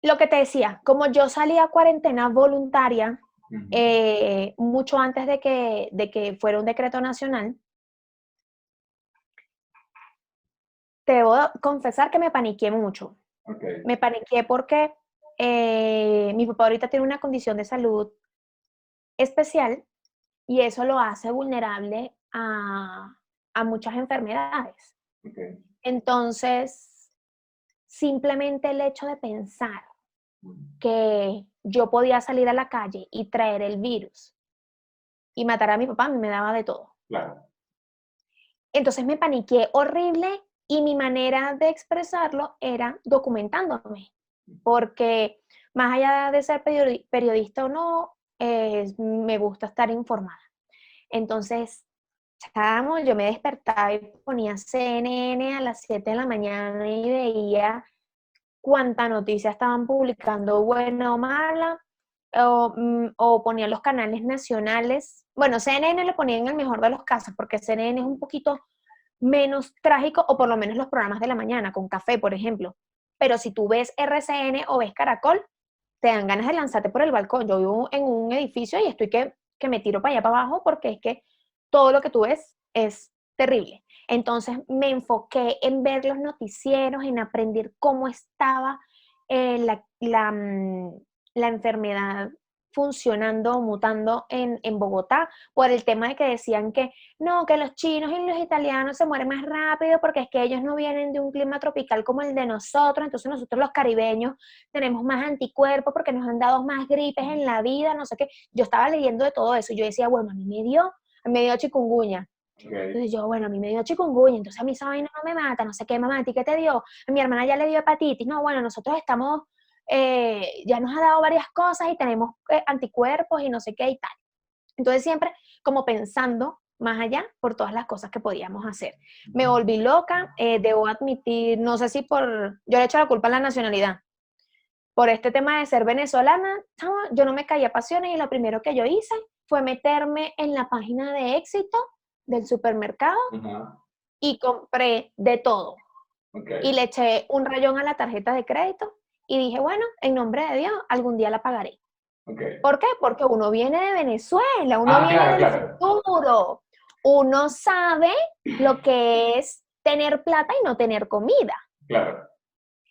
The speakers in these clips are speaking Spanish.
Lo que te decía, como yo salí a cuarentena voluntaria, Ujú. mucho antes de que fuera un decreto nacional, te debo confesar que me paniqué mucho. Ok, Me paniqué porque mi papá ahorita tiene una condición de salud especial y eso lo hace vulnerable a muchas enfermedades. ok. Entonces, simplemente el hecho de pensar Ujú. que yo podía salir a la calle y traer el virus y matar a mi papá, a mí me daba de todo. Claro. Entonces me paniqué horrible y mi manera de expresarlo era documentándome, porque más allá de ser periodista o no, me gusta estar informada. Entonces, chamo, yo me despertaba y ponía CNN a las 7 de la mañana y veía cuánta noticia estaban publicando, buena o mala, o ponían los canales nacionales. Bueno, CNN lo ponía en el mejor de los casos, porque CNN es un poquito menos trágico, o por lo menos los programas de la mañana, con café, por ejemplo. Pero si tú ves RCN o ves Caracol, te dan ganas de lanzarte por el balcón. Yo vivo en un edificio y estoy que me tiro para allá para abajo porque es que todo lo que tú ves es terrible. Entonces me enfoqué en ver los noticieros, en aprender cómo estaba la enfermedad funcionando, mutando en Bogotá, por el tema de que decían que no, que los chinos y los italianos se mueren más rápido porque es que ellos no vienen de un clima tropical como el de nosotros, entonces nosotros los caribeños tenemos más anticuerpos porque nos han dado más gripes en la vida, no sé qué. Yo estaba leyendo de todo eso y yo decía, bueno, a mí me dio chikungunya. Ok. Entonces yo, bueno, a mí me dio chikungunya, entonces a mí esa vaina no me mata, no sé qué, mamá, ¿a ti qué te dio? A mi hermana ya le dio hepatitis, no, bueno, nosotros estamos, ya nos ha dado varias cosas y tenemos anticuerpos y no sé qué y tal. Entonces siempre como pensando más allá por todas las cosas que podíamos hacer. Me volví loca, debo admitir, no sé si yo le echo la culpa a la nacionalidad. Por este tema de ser venezolana, yo no me caía a pasiones y lo primero que yo hice fue meterme en la página de éxito del supermercado Ajá. y compré de todo. Ok, Y le eché un rayón a la tarjeta de crédito y dije, bueno, en nombre de Dios, algún día la pagaré. ok. ¿Por qué? Porque uno viene de Venezuela, uno Ah, viene claro, del claro, futuro, uno sabe lo que es tener plata y no tener comida. claro.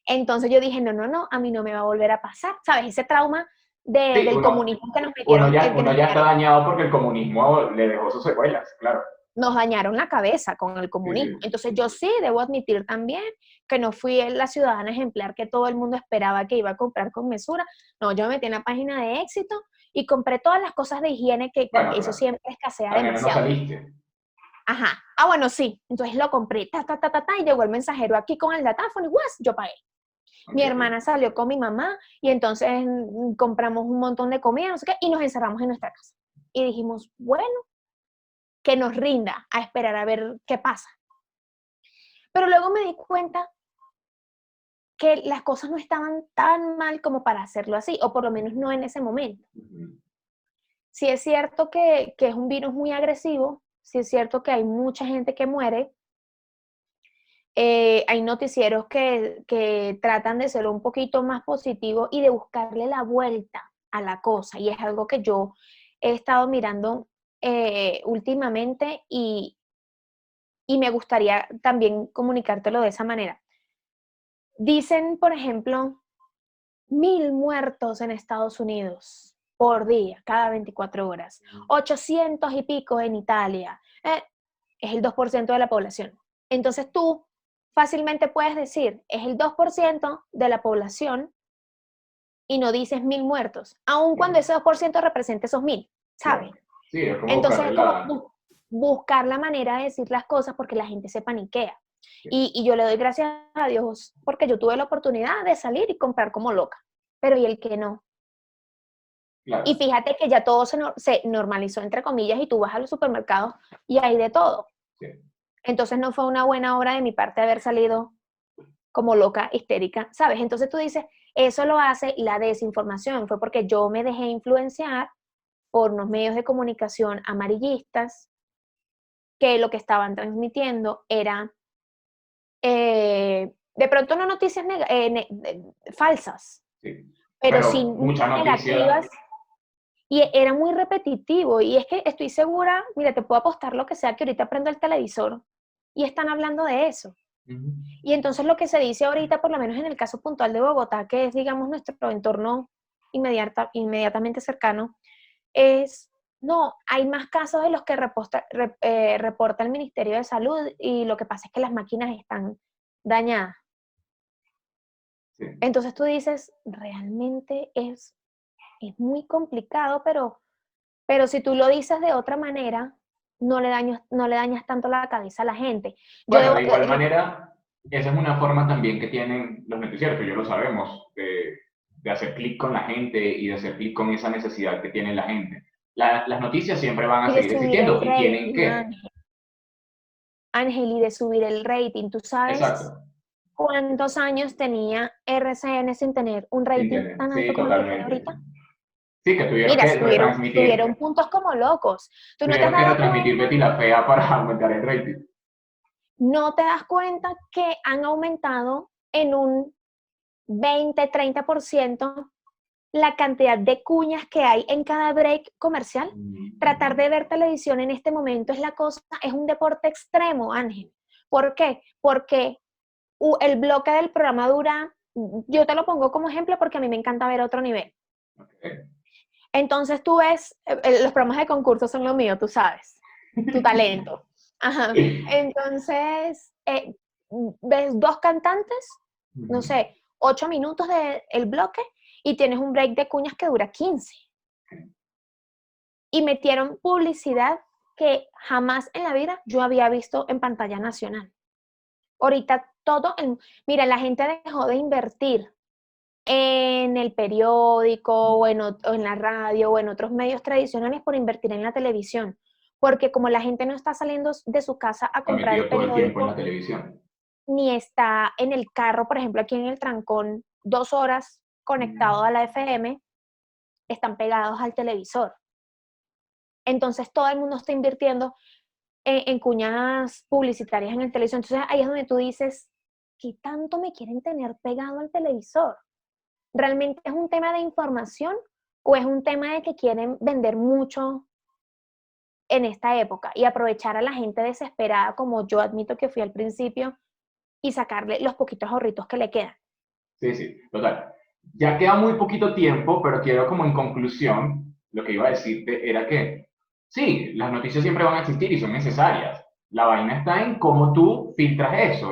Entonces yo dije, no, no, no, a mí no me va a volver a pasar, ¿sabes? Ese trauma Sí, del uno, comunismo que nos uno metieron, ya, que uno nos ya está metieron, dañado porque el comunismo le dejó sus secuelas, claro. nos dañaron la cabeza con el Sí, comunismo. sí. Entonces yo sí debo admitir también que no fui la ciudadana ejemplar que todo el mundo esperaba que iba a comprar con mesura. No, yo me metí en la página de éxito y compré todas las cosas de higiene que Bueno, eso pero siempre escasea al menos no demasiado. saliste. Ajá. Ah, bueno, sí. Entonces lo compré, ta, ta, ta, ta, ta, y llegó el mensajero aquí con el datáfono y ¡guas! Yo pagué. Ok, Mi hermana salió con mi mamá y entonces compramos un montón de comida, no sé qué, y nos encerramos en nuestra casa. Y dijimos, bueno, que nos rinda a esperar a ver qué pasa. Pero luego me di cuenta que las cosas no estaban tan mal como para hacerlo así, o por lo menos no en ese momento. ujú, Sí es cierto que es un virus muy agresivo, sí es cierto que hay mucha gente que muere, hay noticieros que tratan de ser un poquito más positivos y de buscarle la vuelta a la cosa. Y es algo que yo he estado mirando últimamente y me gustaría también comunicártelo de esa manera. Dicen, por ejemplo, 1.000 muertos en Estados Unidos por día, cada 24 horas, 800 y pico en Italia. Es el 2% de la población. Entonces tú fácilmente puedes decir, es el 2% de la población y no dices 1.000 muertos, aun cuando claro, ese 2% represente esos 1.000, ¿sabes? claro. Sí, es como Entonces buscarle es como la... buscar la manera de decir las cosas porque la gente se paniquea. Sí, Y yo le doy gracias a Dios porque yo tuve la oportunidad de salir y comprar como loca, pero ¿y el que no? Y claro, fíjate que ya todo se normalizó, entre comillas, y tú vas a los supermercados y hay de todo. sí. Entonces no fue una buena obra de mi parte haber salido como loca, histérica, ¿sabes? Entonces tú dices, eso lo hace la desinformación, fue porque yo me dejé influenciar por unos medios de comunicación amarillistas que lo que estaban transmitiendo era de pronto no noticias falsas, Sí. pero Pero sin mucha noticia. negativas. Y era muy repetitivo. Y es que estoy segura, mira, te puedo apostar lo que sea, que ahorita prendo el televisor y están hablando de eso. Ujú. Y entonces lo que se dice ahorita, por lo menos en el caso puntual de Bogotá, que es, digamos, nuestro entorno inmediatamente cercano, es, no, hay más casos de los que reporta el Ministerio de Salud y lo que pasa es que las máquinas están dañadas. Sí. Entonces tú dices, realmente es muy complicado, pero si tú lo dices de otra manera, no le dañas tanto la cabeza a la gente. Yo Bueno, de debo, igual manera, esa es una forma también que tienen los noticieros, que yo lo sabemos, de hacer clic con la gente y de hacer clic con esa necesidad que tiene la gente. Las noticias siempre van a y de seguir subir el existiendo y tienen rating, que. Ángel, y de subir el rating. ¿Tú sabes Exacto. cuántos años tenía RCN sin tener un rating Internet. tan alto Sí, como el que tiene totalmente. ahorita? Sí, que tuvieron Mira, que subieron retransmitir. puntos como locos. ¿Tú no te has Tuvieron que dado retransmitir cuenta? Betty la Fea para aumentar el rating. ¿No te das cuenta que han aumentado en un 20-30% la cantidad de cuñas que hay en cada break comercial? Tratar de ver televisión en este momento es un deporte extremo, Ángel. ¿Por qué? Porque el bloque del programa dura, yo te lo pongo como ejemplo porque a mí me encanta ver otro nivel. Okay. Entonces tú ves, los programas de concurso son lo mío, tú sabes, tu talento. Ajá. Entonces, ves dos cantantes, no sé, 8 minutos del bloque y tienes un break de cuñas que dura 15. Y metieron publicidad que jamás en la vida yo había visto en pantalla nacional. Ahorita mira, la gente dejó de invertir en el periódico o en la radio o en otros medios tradicionales por invertir en la televisión. Porque como la gente no está saliendo de su casa a Está comprar el metido todo el tiempo en la periódico, televisión. ni está en el carro, por ejemplo, aquí en el trancón, 2 horas conectado a la FM, están pegados al televisor. Entonces todo el mundo está invirtiendo en cuñas publicitarias en el televisor. Entonces ahí es donde tú dices, ¿qué tanto me quieren tener pegado al televisor? ¿Realmente es un tema de información o es un tema de que quieren vender mucho en esta época y aprovechar a la gente desesperada, como yo admito que fui al principio, y sacarle los poquitos ahorritos que le quedan? Sí, sí, total. Ya queda muy poquito tiempo, pero quiero como en conclusión, lo que iba a decirte era que sí, las noticias siempre van a existir y son necesarias. La vaina está en cómo tú filtras eso,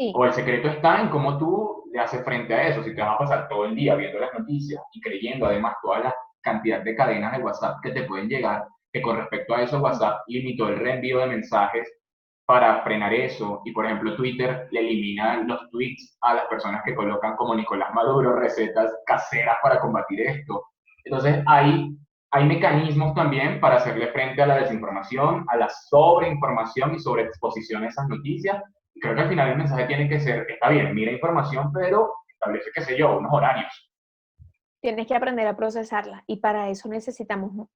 Sí, o el secreto está en cómo tú le haces frente a eso. Si te vas a pasar todo el día viendo las noticias y creyendo además toda la cantidad de cadenas de WhatsApp que te pueden llegar, que con respecto a eso WhatsApp limitó el reenvío de mensajes para frenar eso. Y por ejemplo, Twitter le elimina los tweets a las personas que colocan como Nicolás Maduro recetas caseras para combatir esto. Entonces, hay mecanismos también para hacerle frente a la desinformación, a la sobreinformación y sobreexposición a esas noticias. Y creo que al final el mensaje tiene que ser, está bien, mira información, pero establece, qué sé yo, unos horarios. tienes que aprender a procesarla y para eso necesitamos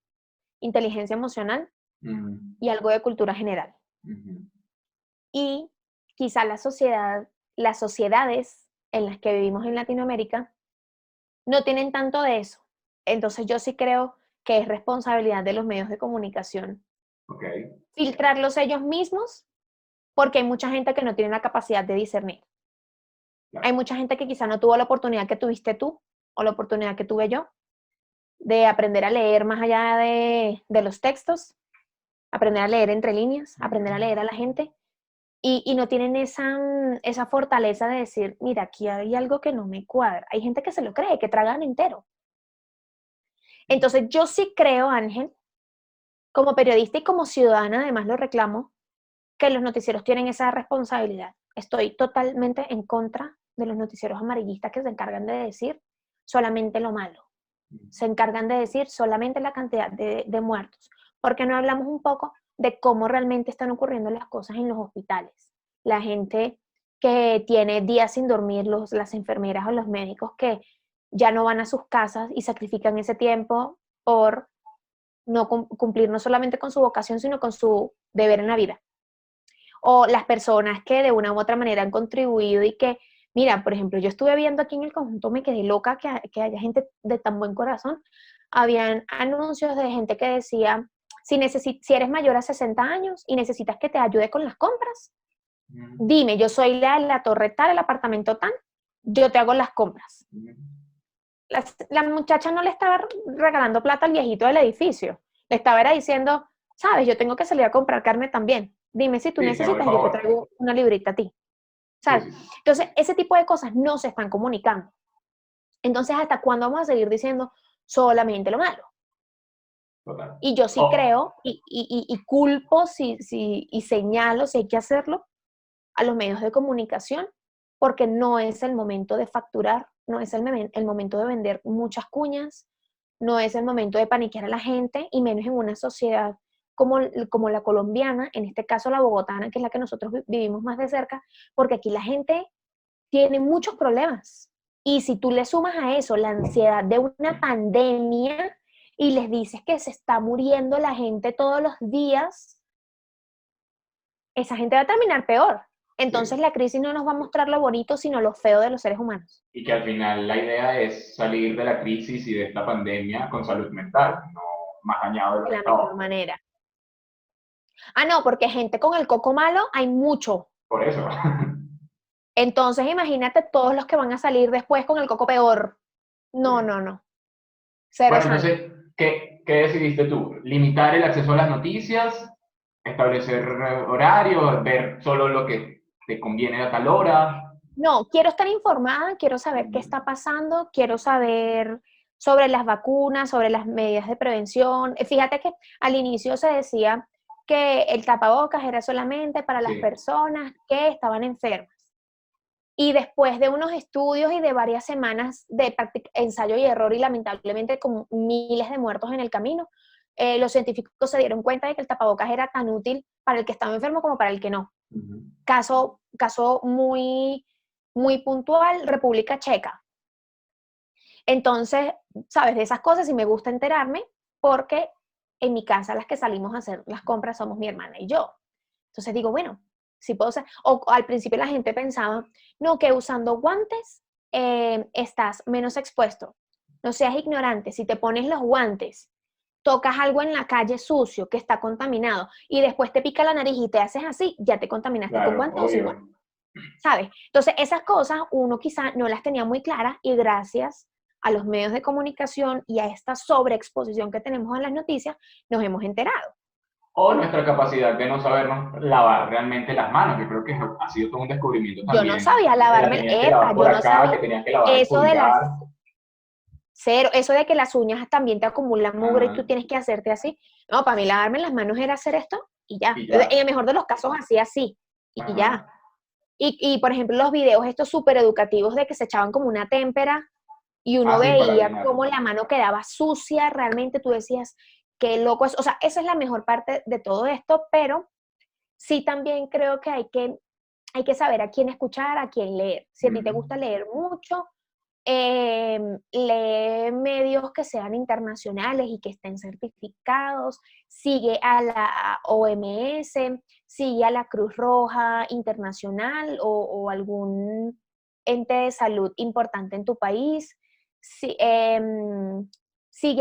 inteligencia emocional Mm, y algo de cultura general. mm, Y quizá las sociedades en las que vivimos en Latinoamérica no tienen tanto de eso. Entonces yo sí creo que es responsabilidad de los medios de comunicación ok, filtrarlos ellos mismos, porque hay mucha gente que no tiene la capacidad de discernir. Hay claro. mucha gente que quizá no tuvo la oportunidad que tuviste tú o la oportunidad que tuve yo de aprender a leer más allá de los textos, aprender a leer entre líneas, aprender a leer a la gente y no tienen esa fortaleza de decir, mira, aquí hay algo que no me cuadra. Hay gente que se lo cree, que tragan entero. Entonces yo sí creo, Ángel, como periodista y como ciudadana, además lo reclamo, que los noticieros tienen esa responsabilidad. Estoy totalmente en contra de los noticieros amarillistas que se encargan de decir solamente lo malo. Se encargan de decir solamente la cantidad de muertos. Porque no hablamos un poco de cómo realmente están ocurriendo las cosas en los hospitales. La gente que tiene días sin dormir, las enfermeras o los médicos que ya no van a sus casas y sacrifican ese tiempo por no cumplir no solamente con su vocación, sino con su deber en la vida. O las personas que de una u otra manera han contribuido y que Mira, por ejemplo, yo estuve viendo aquí en el conjunto, me quedé loca que haya gente de tan buen corazón. Habían anuncios de gente que decía, si eres mayor a 60 años y necesitas que te ayude con las compras, Mm, dime, yo soy la torre tal, el apartamento tal, yo te hago las compras. mm. La muchacha no le estaba regalando plata al viejito del edificio, le estaba era diciendo, sabes, yo tengo que salir a comprar carne también. Dime si tú Sí, te hago el necesitas, yo te favor. traigo una librita a ti. Sí, ¿Sabes? sí, sí. Entonces, ese tipo de cosas no se están comunicando. Entonces, ¿hasta cuándo vamos a seguir diciendo solamente lo malo? Total. Y yo sí Oh, creo y culpo y señalo si hay que hacerlo a los medios de comunicación, porque no es el momento de facturar, no es el momento de vender muchas cuñas, no es el momento de paniquear a la gente, y menos en una sociedad como la colombiana, en este caso la bogotana, que es la que nosotros vivimos más de cerca, porque aquí la gente tiene muchos problemas. Y si tú le sumas a eso la ansiedad de una pandemia y les dices que se está muriendo la gente todos los días, esa gente va a terminar peor. Entonces sí. la crisis no nos va a mostrar lo bonito, sino lo feo de los seres humanos, Y que al final la idea es salir de la crisis y de esta pandemia con salud mental, no más dañado de lo de que la mejor estaba. manera. Ah, no, porque gente con el coco malo hay mucho. Por eso. Entonces imagínate todos los que van a salir después con el coco peor. Sí. No, no, no. Cero Bueno, sano. entonces, ¿qué decidiste tú? ¿Limitar el acceso a las noticias? ¿Establecer horarios? ¿Ver solo lo que te conviene a tal hora? No, quiero estar informada, quiero saber qué Ujú. está pasando, quiero saber sobre las vacunas, sobre las medidas de prevención. Fíjate que al inicio se decía que el tapabocas era solamente para las Sí. personas que estaban enfermas. Y después de unos estudios y de varias semanas de ensayo y error y lamentablemente con miles de muertos en el camino, los científicos se dieron cuenta de que el tapabocas era tan útil para el que estaba enfermo como para el que no. Ujú. Caso muy puntual, República Checa. Entonces, sabes, de esas cosas y me gusta enterarme porque en mi casa las que salimos a hacer las compras somos mi hermana y yo. Entonces digo, bueno, si puedo ser, o al principio la gente pensaba, no, que usando guantes estás menos expuesto. No seas ignorante, si te pones los guantes, tocas algo en la calle sucio que está contaminado y después te pica la nariz y te haces así, ya te contaminaste con Claro, guantes o sin guantes. obvio. ¿Sabes? Entonces, esas cosas uno quizá no las tenía muy claras y gracias a los medios de comunicación y a esta sobreexposición que tenemos a las noticias, nos hemos enterado. O nuestra capacidad de no sabernos lavar realmente las manos. Yo creo que ha sido todo un descubrimiento Yo no también, sabía que la lavarme, tenías que epa, lavar por yo no acá, sabía que tenías que lavar el eso de las pulgar. cero, eso de que las uñas también te acumulan mugre y Ajá, tú tienes que hacerte así. No, para mí lavarme las manos era hacer esto y ya. y En ya. el mejor de los casos, así y ya. Ajá. Por ejemplo, los videos estos súper educativos de que se echaban como una témpera y uno Así para veía orinar. cómo la mano quedaba sucia, realmente tú decías, qué loco es. O sea, esa es la mejor parte de todo esto, pero sí también creo que hay que saber a quién escuchar, a quién leer. Si a ti te Ujú. gusta leer mucho, lee medios que sean internacionales y que estén certificados, sigue a la OMS, sigue a la Cruz Roja Internacional o algún ente de salud importante en tu país, sigue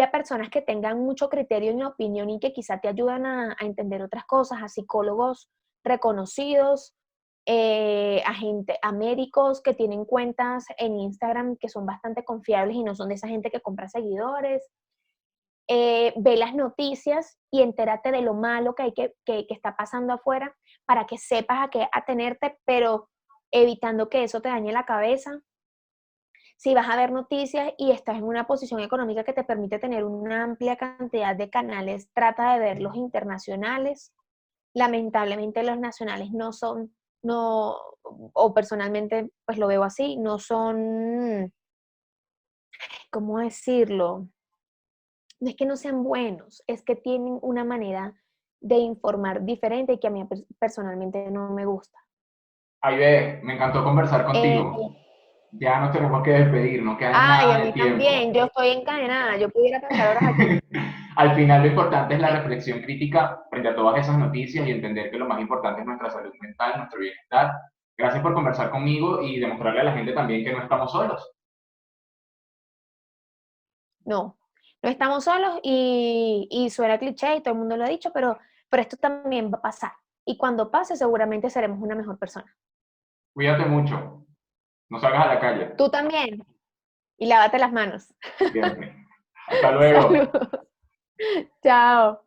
a personas que tengan mucho criterio y opinión y que quizá te ayudan a entender otras cosas, a psicólogos reconocidos, a médicos que tienen cuentas en Instagram que son bastante confiables y no son de esa gente que compra seguidores. Ve las noticias y entérate de lo malo que está pasando afuera para que sepas a qué atenerte, pero evitando que eso te dañe la cabeza. Si vas a ver noticias y estás en una posición económica que te permite tener una amplia cantidad de canales, trata de ver los internacionales. Lamentablemente los nacionales no son, no, o personalmente pues lo veo así, no son, ¿cómo decirlo? No es que no sean buenos, es que tienen una manera de informar diferente y que a mí personalmente no me gusta. Aide, me encantó conversar Eh, contigo. Ya nos tenemos que despedir, no queda Ay, a nada de mí tiempo. también, yo estoy encadenada, yo pudiera pasar horas aquí. Al final lo importante es la reflexión crítica frente a todas esas noticias y entender que lo más importante es nuestra salud mental, nuestro bienestar, Gracias por conversar conmigo y demostrarle a la gente también que no estamos solos. No, no estamos solos y suena cliché y todo el mundo lo ha dicho, pero esto también va a pasar. Y cuando pase, seguramente seremos una mejor persona. Cuídate mucho. No salgas a la calle. Tú también. Y lávate las manos. Siempre. Hasta luego. Saludos. Chao.